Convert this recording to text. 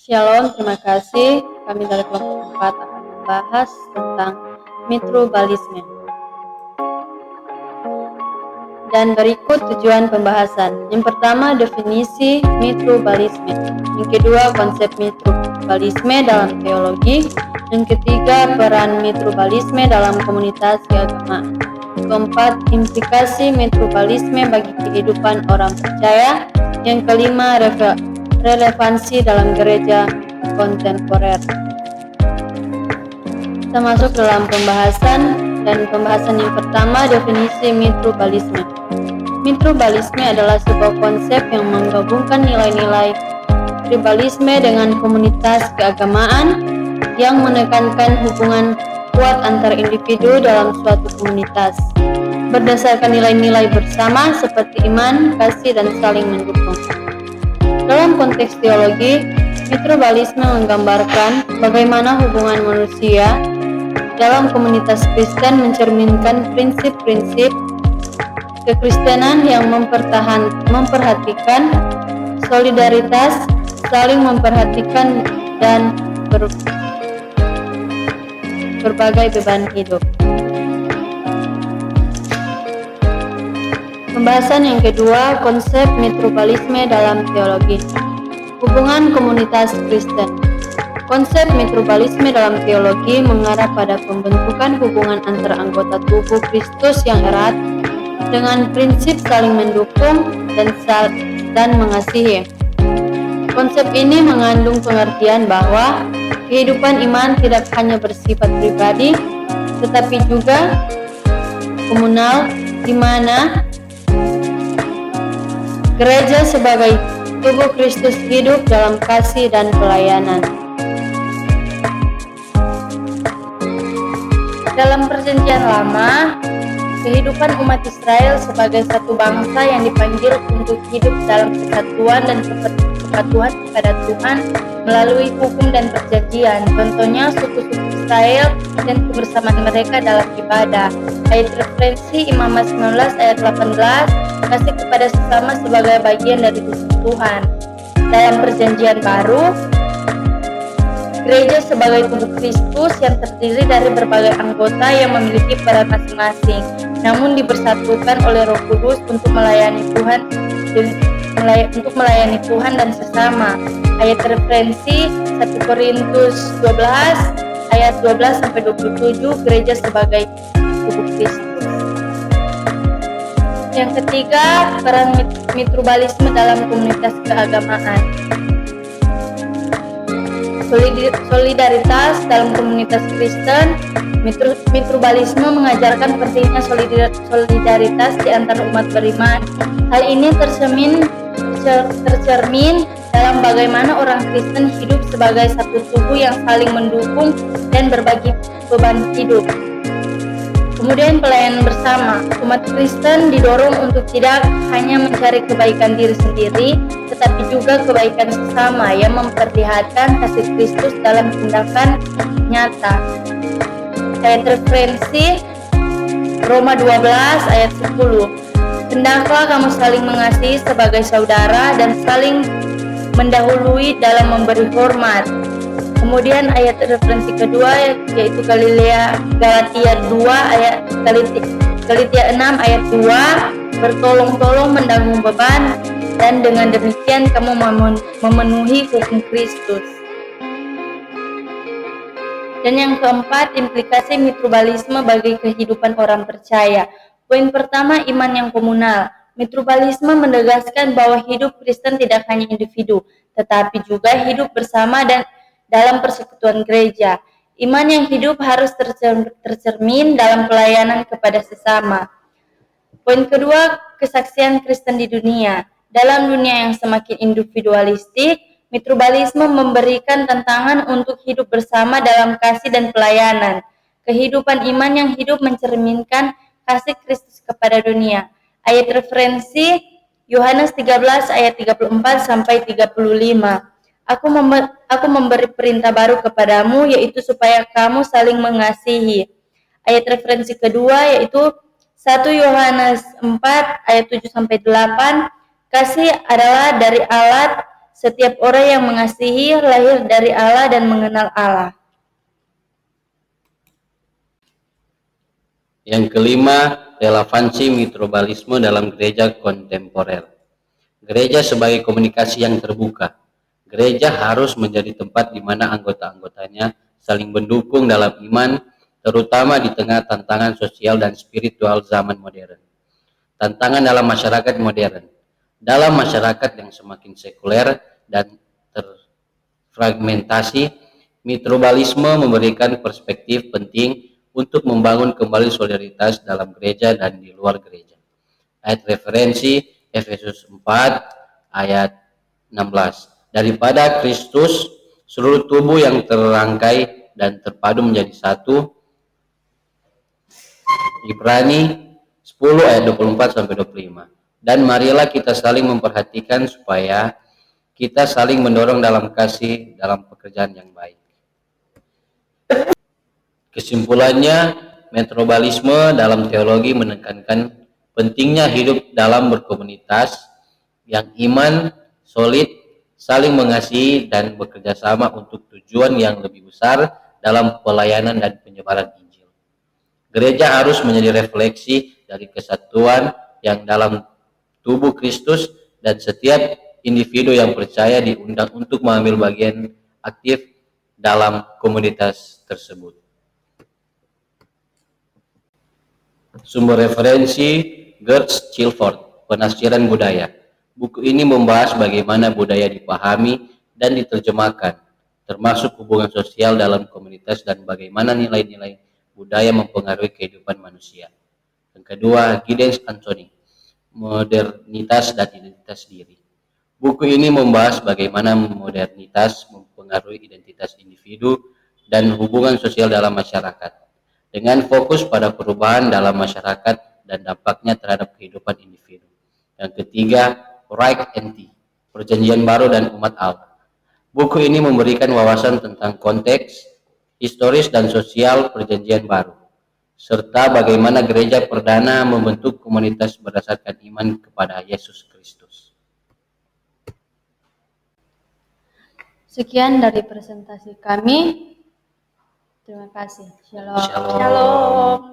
Shalom, terima kasih. Kami dari kelompok 4 akan membahas tentang mitrobalisme. Dan berikut tujuan pembahasan. Yang pertama, definisi mitrobalisme. Yang kedua, konsep mitrobalisme dalam teologi. Yang ketiga, peran mitrobalisme dalam komunitas keagamaan. Keempat, implikasi mitrobalisme bagi kehidupan orang percaya. Yang kelima, relevansi dalam gereja kontemporer. Kita masuk dalam pembahasan yang pertama, definisi mitrobalisme. Mitrobalisme adalah sebuah konsep yang menggabungkan nilai-nilai tribalisme dengan komunitas keagamaan yang menekankan hubungan kuat antar individu dalam suatu komunitas berdasarkan nilai-nilai bersama seperti iman, kasih, dan saling mendukung. Dalam konteks teologi, mitrobalisme menggambarkan bagaimana hubungan manusia dalam komunitas Kristen mencerminkan prinsip-prinsip kekristenan yang memperhatikan solidaritas, saling memperhatikan, dan berbagai beban hidup. Pembahasan yang kedua, konsep mitrobalisme dalam teologi. Hubungan komunitas Kristen. Konsep mitrobalisme dalam teologi mengarah pada pembentukan hubungan antara anggota tubuh Kristus yang erat dengan prinsip saling mendukung dan mengasihi. Konsep ini mengandung pengertian bahwa kehidupan iman tidak hanya bersifat pribadi, tetapi juga komunal, di mana gereja sebagai tubuh Kristus hidup dalam kasih dan pelayanan. Dalam Perjanjian Lama, kehidupan umat Israel sebagai satu bangsa yang dipanggil untuk hidup dalam kesatuan dan kepatuhan kepada Tuhan melalui hukum dan perjanjian. Contohnya suku-suku Israel dan kebersamaan mereka dalam ibadah. Ayat referensi Imamat 19 ayat 18, kasih kepada sesama sebagai bagian dari Tuhan. Dalam Perjanjian Baru, gereja sebagai tubuh Kristus yang terdiri dari berbagai anggota yang memiliki peran masing-masing, namun dipersatukan oleh Roh Kudus untuk melayani Tuhan dan sesama. Ayat referensi 1 Korintus 12 ayat 12 sampai 27, gereja sebagai tubuh Kristus. Yang ketiga, peran mitrobalisme dalam komunitas keagamaan. Solidaritas dalam komunitas Kristen. Mitrobalisme mengajarkan pentingnya solidaritas di antara umat beriman. Hal ini tercermin dalam bagaimana orang Kristen hidup sebagai satu tubuh yang saling mendukung dan berbagi beban hidup. Kemudian pelayanan bersama. Umat Kristen didorong untuk tidak hanya mencari kebaikan diri sendiri, tetapi juga kebaikan sesama yang memperlihatkan kasih Kristus dalam tindakan nyata. Ayat referensi Roma 12 ayat 10. Hendaklah kamu saling mengasihi sebagai saudara dan saling mendahului dalam memberi hormat. Kemudian ayat referensi kedua yaitu Galatia 6 ayat 2, bertolong-tolong menanggung beban, dan dengan demikian kamu memenuhi hukum Kristus. Dan yang keempat, implikasi mitrobalisme bagi kehidupan orang percaya. Poin pertama, iman yang komunal. Mitrobalisme menegaskan bahwa hidup Kristen tidak hanya individu, tetapi juga hidup bersama dan dalam persekutuan gereja. Iman yang hidup harus tercermin dalam pelayanan kepada sesama. Poin kedua, kesaksian Kristen di dunia. Dalam dunia yang semakin individualistik, mitrobalisme memberikan tantangan untuk hidup bersama dalam kasih dan pelayanan. Kehidupan iman yang hidup mencerminkan kasih Kristus kepada dunia. Ayat referensi Yohanes 13 ayat 34 sampai 35. Aku memberi perintah baru kepadamu, yaitu supaya kamu saling mengasihi. Ayat referensi kedua yaitu 1 Yohanes 4 ayat 7 sampai 8. Kasih adalah dari Allah Setiap orang yang mengasihi lahir dari Allah dan mengenal Allah. Yang kelima, relevansi mitrobalisme dalam gereja kontemporer. Gereja sebagai komunikasi yang terbuka. Gereja harus menjadi tempat di mana anggota-anggotanya saling mendukung dalam iman, terutama di tengah tantangan sosial dan spiritual zaman modern. Tantangan dalam masyarakat modern. Dalam masyarakat yang semakin sekuler dan terfragmentasi, mitrobalisme memberikan perspektif penting untuk membangun kembali solidaritas dalam gereja dan di luar gereja. Ayat referensi Efesus 4 ayat 16. Daripada Kristus, seluruh tubuh yang terangkai dan terpadu menjadi satu. Ibrani 10 ayat 24 sampai 25. Dan marilah kita saling memperhatikan supaya kita saling mendorong dalam kasih dalam pekerjaan yang baik. Kesimpulannya, metrobalisme dalam teologi menekankan pentingnya hidup dalam berkomunitas yang iman, solid, saling mengasihi, dan bekerja sama untuk tujuan yang lebih besar dalam pelayanan dan penyebaran Injil. Gereja harus menjadi refleksi dari kesatuan yang dalam tubuh Kristus, dan setiap individu yang percaya diundang untuk mengambil bagian aktif dalam komunitas tersebut. Sumber referensi Gert Chilford, Penafsiran Budaya. Buku ini membahas bagaimana budaya dipahami dan diterjemahkan, termasuk hubungan sosial dalam komunitas dan bagaimana nilai-nilai budaya mempengaruhi kehidupan manusia. Yang kedua, Giddens Anthony, Modernitas dan Identitas Diri. Buku ini membahas bagaimana modernitas mempengaruhi identitas individu dan hubungan sosial dalam masyarakat, dengan fokus pada perubahan dalam masyarakat dan dampaknya terhadap kehidupan individu. Yang ketiga, Reich and T, Perjanjian Baru dan Umat Allah. Buku ini memberikan wawasan tentang konteks, historis dan sosial Perjanjian Baru, serta bagaimana gereja perdana membentuk komunitas berdasarkan iman kepada Yesus Kristus. Sekian dari presentasi kami. Terima kasih. Shalom. Shalom.